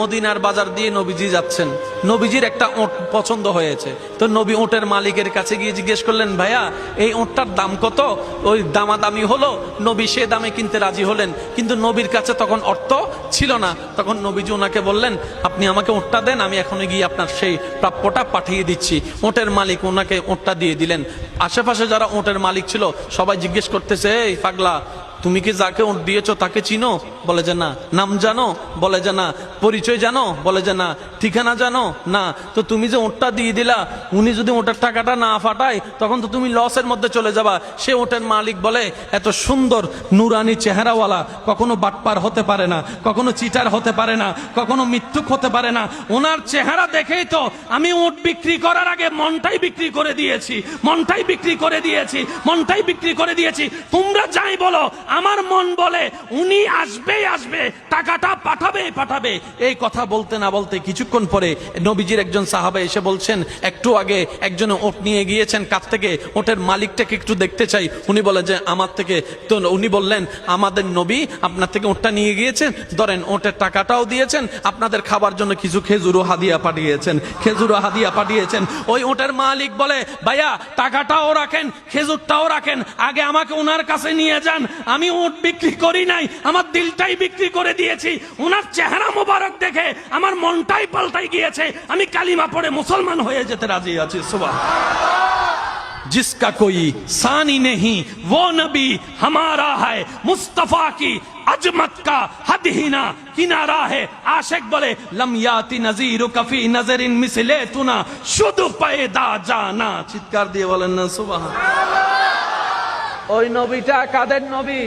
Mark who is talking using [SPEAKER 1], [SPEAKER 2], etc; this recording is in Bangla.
[SPEAKER 1] মদিনার বাজার দিয়ে নবীজি যাচ্ছেন, নবীজির একটা ওট পছন্দ হয়েছে। তো নবী ওটের মালিকের কাছে গিয়ে জিজ্ঞেস করলেন, ভাইয়া এই ওটটার দাম কত? ওই দামাদামি হলো, নবী সে দামে কিনতে রাজি হলেন, কিন্তু নবীর কাছে তখন অর্থ ছিল না। তখন নবীজি ওনাকে বললেন, আপনি আমাকে ওটটা দেন, আমি এখন গিয়ে আপনার সেই প্রাপ্যটা পাঠিয়ে দিচ্ছি। ওটের মালিক ওনাকে ওটটা দিয়ে দিলেন। আশেপাশে যারা ওটের মালিক ছিল সবাই জিজ্ঞেস করতেছে, এই পাগলা, তুমি কি যাকে ওট দিয়েছো তাকে চিনো? বলে যে না। নাম জানো? বলে যে না। পরিচয় জানো? বলে যে না। ঠিকানা জানো? না। তো তুমি যে ওটটা দিয়ে দিলা, উনি যদি ওটার টাকাটা না ফাটায় তখন তো তুমি লসের মধ্যে চলে যাবা। সে ওটের মালিক বলে, এত সুন্দর নুরানি চেহারাওয়ালা কখনো বাটপার হতে পারে না, কখনো চিটার হতে পারে না, কখনো মিথ্যুক হতে পারে না। ওনার চেহারা দেখেই তো আমি ওট বিক্রি করার আগে মনটাই বিক্রি করে দিয়েছি, মনটাই বিক্রি করে দিয়েছি, মনটাই বিক্রি করে দিয়েছি। তোমরা যাই বলো, আমার মন বলে উনি আসবেই আসবে, টাকাটা পাঠাবেই পাঠাবে। এই কথা বলতে না বলতে কিছুক্ষণ পরে নবীজির একজন সাহাবা এসে বলছেন, একটু আগে একজন ওট নিয়ে গিয়েছেন কাছ থেকে, ওটের মালিকটাকে একটু দেখতে চাই। উনি বলে যে আমার থেকে। তো উনি বললেন, আমাদের নবী আপনার থেকে ওটটা নিয়ে গিয়েছেন, ধরেন ওটের টাকাটাও দিয়েছেন, আপনাদের খাবার জন্য কিছু খেজুরও হাদিয়া পাঠিয়েছেন, খেজুরও হাদিয়া পাঠিয়েছেন। ওই ওটের মালিক বলে, ভাইয়া টাকাটাও রাখেন, খেজুরটাও রাখেন, আগে আমাকে ওনার কাছে নিয়ে যান। আমি ওট বিক্রি করি নাই, আমার দিলটাই বিক্রি করে দিয়েছি। ওনার চেহারা মোবারক দেখে আমার মনটাই পাল্টাই গিয়েছে, আমি কালিমা পড়ে মুসলমান হয়ে যেতে রাজি আছি। সুবহানাল্লাহ। जिसका कोई सानी नहीं वो नबी हमारा है, मुस्तफा की अजमत का हद ही ना किनारा है। आशिक बोले, लम याति नजीरु कफी नजरिन मिसले तुना शुद्ध पैदा जाना। চিৎকার দিয়ে বলেন না সুবহানাল্লাহ। ওই নবীটা কাদের নবী?